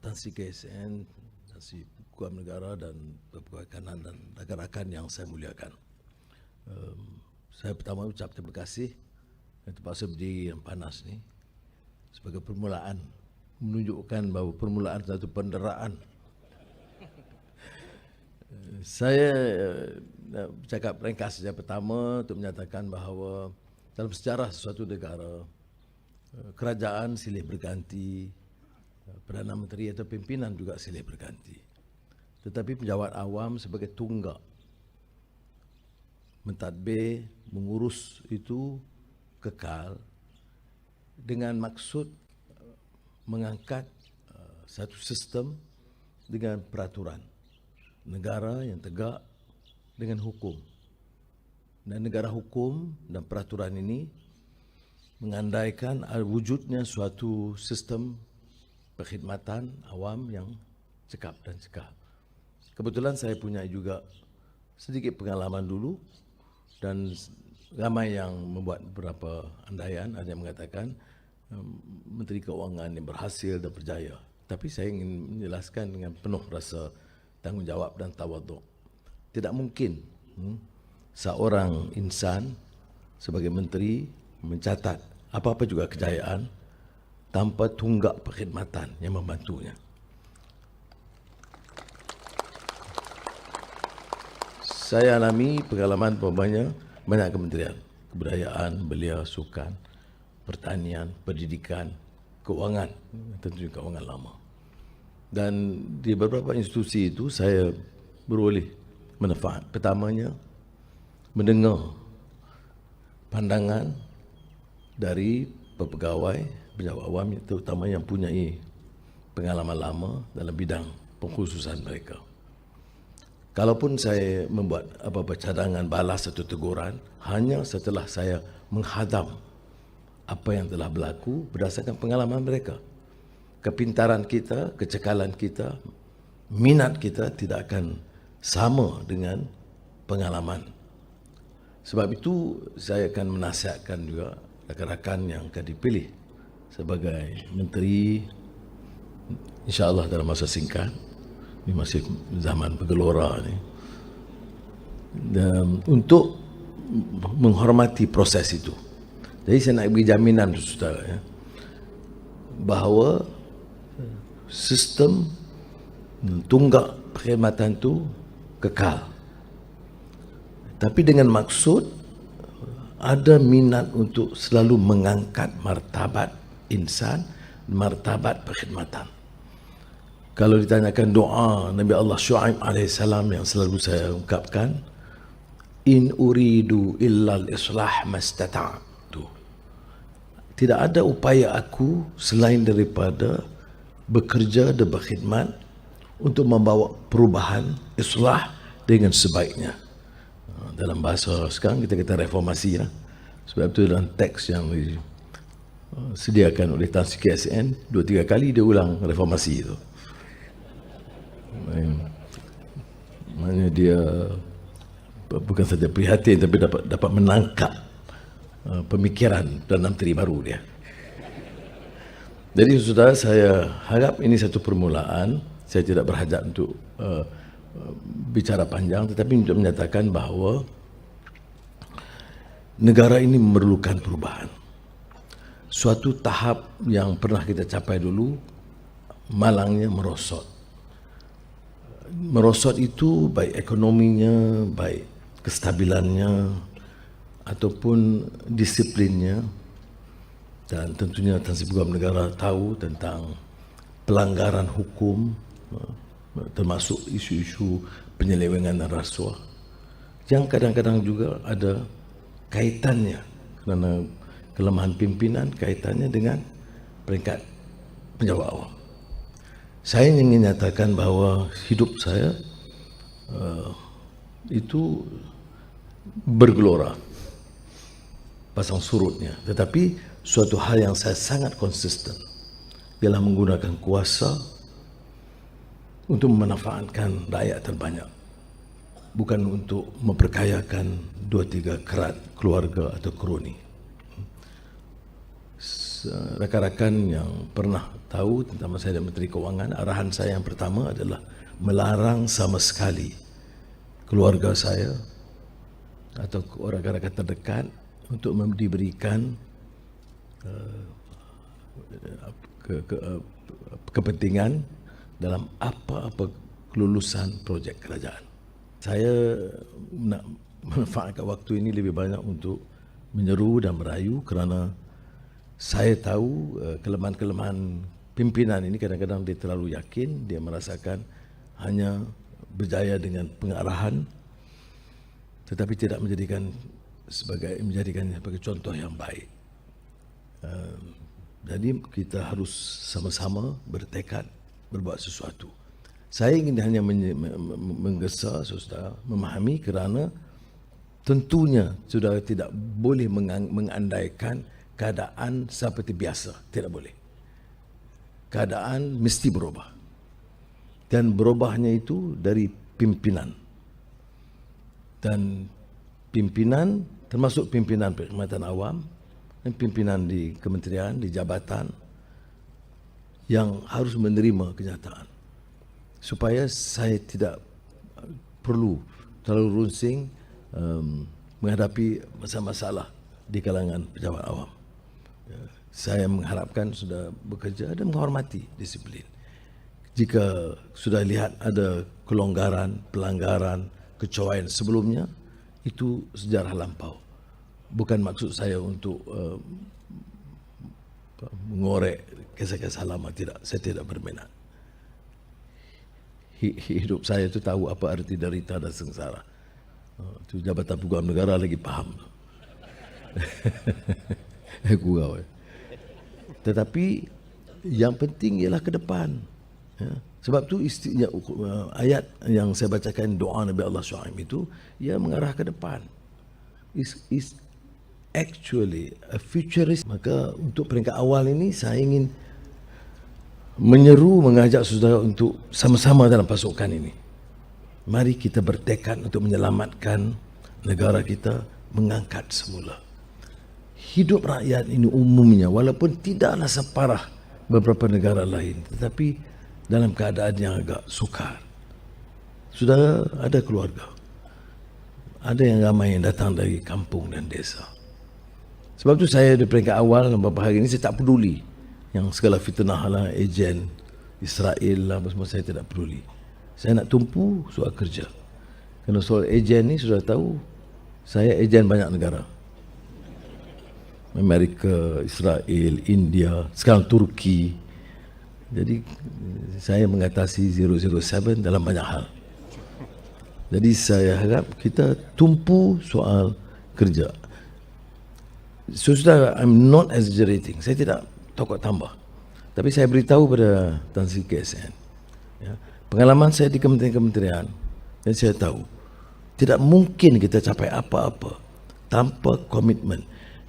Tansi KSN, Tansi Kuam Negara dan Pegawai Kanan dan rakan-rakan yang saya muliakan. Saya pertama ucap terima kasih yang terpaksa berdiri yang panas ni sebagai permulaan, menunjukkan bahawa permulaan satu penderaan. Saya bercakap ringkas saja pertama untuk menyatakan bahawa dalam sejarah suatu negara, kerajaan silih berganti, Perdana Menteri atau pimpinan juga silih berganti. Tetapi penjawat awam sebagai tunggak mentadbir, mengurus itu kekal dengan maksud mengangkat satu sistem dengan peraturan. Negara yang tegak dengan hukum. Dan negara hukum dan peraturan ini mengandaikan wujudnya suatu sistem perkhidmatan awam yang cekap dan cekal. Kebetulan saya punya juga sedikit pengalaman dulu dan ramai yang membuat beberapa andaian, ada yang mengatakan Menteri Keuangan yang berhasil dan berjaya. Tapi saya ingin menjelaskan dengan penuh rasa tanggungjawab dan tawaduk. Tidak mungkin seorang insan sebagai menteri mencatat apa-apa juga kejayaan tanpa tunggak perkhidmatan yang membantunya. Saya alami pengalaman banyak kementerian, kebudayaan, belia, sukan, pertanian, pendidikan, keuangan, tentunya keuangan lama. Dan di beberapa institusi itu saya beroleh manfaat. Pertamanya, mendengar pandangan dari pegawai awam, terutama yang mempunyai pengalaman lama dalam bidang pengkhususan mereka. Kalaupun saya membuat apa-apa cadangan, balas atau teguran, hanya setelah saya menghadam apa yang telah berlaku berdasarkan pengalaman mereka. Kepintaran kita, kecekalan kita, minat kita tidak akan sama dengan pengalaman. Sebab itu saya akan menasihatkan juga rakan-rakan yang akan dipilih sebagai menteri, insya-Allah dalam masa singkat, ini masih zaman bergelora ni, dan untuk menghormati proses itu. Jadi saya nak beri jaminan saudara ya, bahawa sistem tunggak perkhidmatan itu kekal. Tapi dengan maksud ada minat untuk selalu mengangkat martabat insan, martabat perkhidmatan. Kalau ditanyakan doa Nabi Allah Syuaib AS yang selalu saya ungkapkan, in uridu illal islah mastata'tu. Tidak ada upaya aku selain daripada bekerja dan berkhidmat untuk membawa perubahan, islah dengan sebaiknya. Dalam bahasa sekarang kita kata reformasi lah. Sebab itu dalam teks yang disediakan oleh Tansi KSN 2-3 kali dia ulang reformasi itu. Maknanya dia bukan saja prihatin tapi dapat menangkap pemikiran Perdana Menteri baru dia. Jadi saudara, saya harap ini satu permulaan. Saya tidak berhajat untuk bicara panjang, tetapi untuk menyatakan bahawa negara ini memerlukan perubahan. Suatu tahap yang pernah kita capai dulu, malangnya merosot. Merosot itu baik ekonominya, baik kestabilannya, ataupun disiplinnya. Dan tentunya Tansi Peguam Negara tahu tentang pelanggaran hukum, termasuk isu-isu penyelewengan dan rasuah yang kadang-kadang juga ada kaitannya, kerana kelemahan pimpinan kaitannya dengan peringkat penjawat awam. Saya ingin menyatakan bahawa hidup saya itu bergelora pasang surutnya, tetapi suatu hal yang saya sangat konsisten ialah menggunakan kuasa untuk memanfaatkan rakyat terbanyak, bukan untuk memperkayakan 2-3 kerat keluarga atau kroni. rakan-rakan yang pernah tahu tentang saya dan Menteri Kewangan, arahan saya yang pertama adalah melarang sama sekali keluarga saya atau rakan-rakan terdekat untuk diberikan kepentingan dalam apa-apa kelulusan projek kerajaan. Saya nak manfaatkan waktu ini lebih banyak untuk menyeru dan merayu kerana saya tahu kelemahan-kelemahan pimpinan ini kadang-kadang dia terlalu yakin, dia merasakan hanya berjaya dengan pengarahan tetapi tidak menjadikannya sebagai contoh yang baik. Jadi kita harus sama-sama bertekad berbuat sesuatu. Saya ingin hanya menggesa saudara memahami kerana tentunya saudara tidak boleh mengandaikan keadaan seperti biasa, tidak boleh. Keadaan mesti berubah. Dan berubahnya itu dari pimpinan. Dan pimpinan termasuk pimpinan Perkhidmatan Awam dan pimpinan di kementerian, di jabatan yang harus menerima kenyataan. Supaya saya tidak perlu terlalu runsing menghadapi masalah-masalah di kalangan pejabat awam. Saya mengharapkan sudah bekerja dan menghormati disiplin. Jika sudah lihat ada kelonggaran, pelanggaran, kecoaian sebelumnya, itu sejarah lampau. Bukan maksud saya untuk mengorek kisah-kisah lama, tidak. Saya tidak berminat. Hidup saya itu tahu apa arti derita dan sengsara. Itu Jabatan Peguam Negara lagi faham. Gurau. Tetapi yang penting ialah ke depan. Ya. Sebab tu ayat yang saya bacakan doa Nabi Allah SAW itu ia mengarah ke depan. Is actually a futurist. Maka untuk peringkat awal ini saya ingin menyeru, mengajak saudara untuk sama-sama dalam pasukan ini. Mari kita bertekad untuk menyelamatkan negara kita, mengangkat semula. Hidup rakyat ini umumnya walaupun tidaklah separah beberapa negara lain, tetapi dalam keadaan yang agak sukar. Saudara ada keluarga. Ada yang ramai yang datang dari kampung dan desa. Sebab tu saya di peringkat awal beberapa hari ini saya tak peduli yang segala fitnah lah, ejen Israel lah, semua saya tidak peduli. Saya nak tumpu soal kerja. Kerana soal ejen ni sudah tahu, saya ejen banyak negara. Amerika, Israel, India, sekarang Turki. Jadi saya mengatasi 007 dalam banyak hal. Jadi saya harap kita tumpu soal kerja. So, sudah, I'm not exaggerating. Saya tidak tokok tambah. Tapi saya beritahu pada Tan Sri KSN. Ya, pengalaman saya di kementerian-kementerian, dan saya tahu tidak mungkin kita capai apa-apa tanpa komitmen.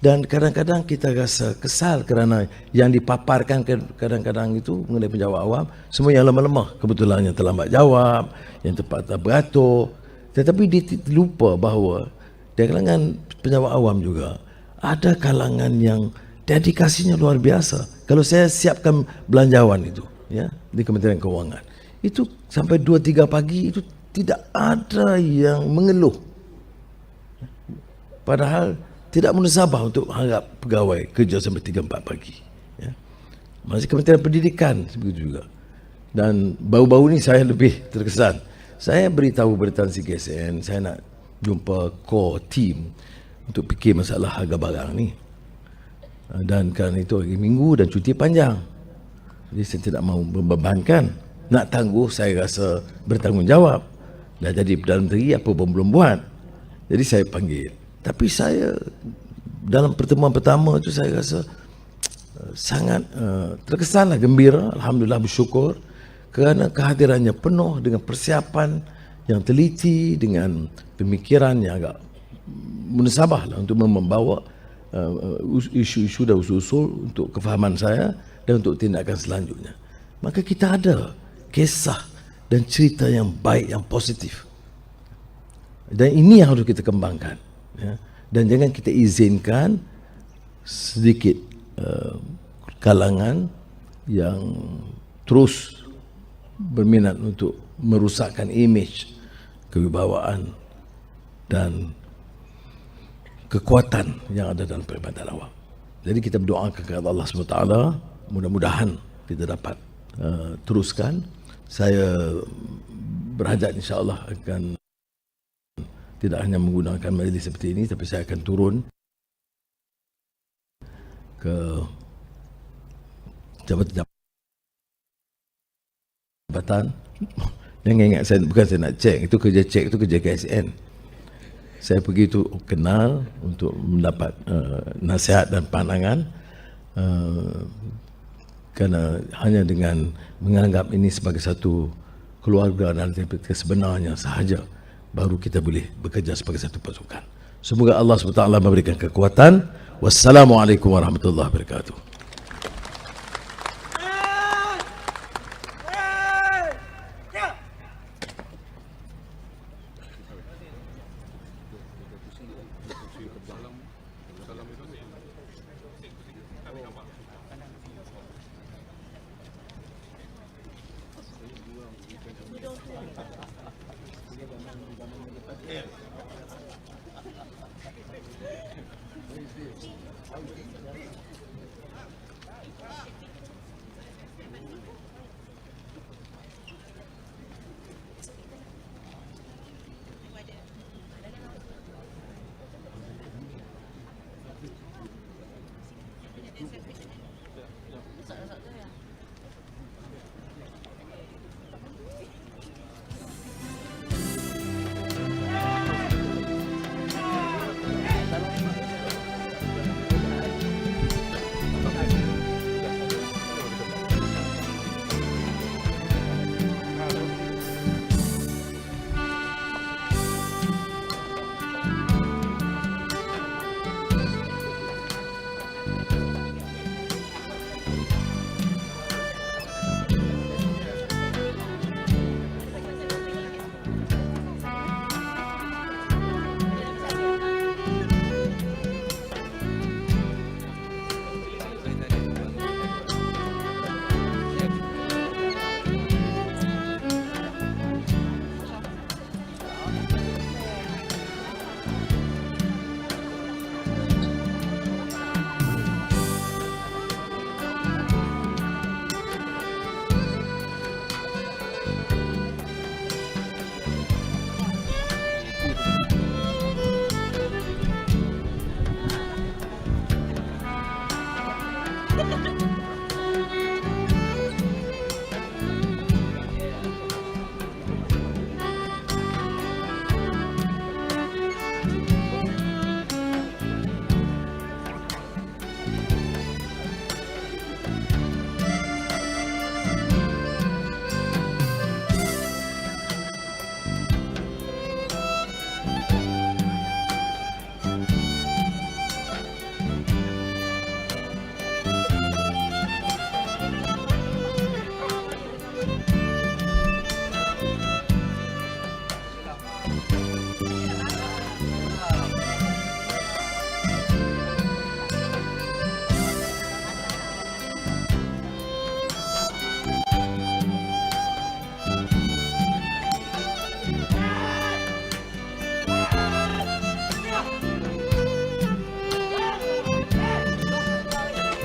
Dan kadang-kadang kita rasa kesal kerana yang dipaparkan kadang-kadang itu mengenai penjawab awam, semua yang lemah-lemah. Kebetulan yang terlambat jawab, yang tepat tak beratur. Tetapi dia lupa bahawa di kalangan penjawab awam juga ada kalangan yang dedikasinya luar biasa. Kalau saya siapkan belanjawan itu, ya, di Kementerian Kewangan, itu sampai 2-3 pagi itu tidak ada yang mengeluh. Padahal tidak munasabah untuk harap pegawai kerja sampai 3-4 pagi. Ya. Masih Kementerian Pendidikan begitu juga. Dan baru-baru ni saya lebih terkesan. Saya beritahu kepada Tan Sri KSN, saya nak jumpa core team untuk fikir masalah harga barang ni. Dan kerana itu hari Minggu dan cuti panjang. Jadi saya tidak mahu membebankan. Nak tangguh saya rasa bertanggungjawab. Dah jadi Perdana Menteri apa pun belum buat. Jadi saya panggil. Tapi saya dalam pertemuan pertama itu saya rasa sangat terkesanlah, gembira, alhamdulillah, bersyukur kerana kehadirannya penuh dengan persiapan yang teliti, dengan pemikiran yang agak munasabah lah untuk membawa isu-isu dan usul-usul untuk kefahaman saya dan untuk tindakan selanjutnya. Maka kita ada kisah dan cerita yang baik, yang positif. Dan ini yang harus kita kembangkan. Ya. Dan jangan kita izinkan sedikit kalangan yang terus berminat untuk merusakkan imej, kewibawaan dan kekuatan yang ada dalam perkhidmatan awam. Jadi kita berdoa kepada Allah SWT, mudah-mudahan kita dapat teruskan. Saya berhajat insya-Allah akan tidak hanya menggunakan majlis seperti ini, tapi saya akan turun ke jabatan. Jangan ingat, bukan saya nak cek, itu kerja KSN. Saya pergi itu kenal untuk mendapat nasihat dan pandangan, kerana hanya dengan menganggap ini sebagai satu keluarga dan sebenarnya sahaja, baru kita boleh bekerja sebagai satu pasukan. Semoga Allah SWT memberikan kekuatan. Wassalamualaikum warahmatullahi wabarakatuh.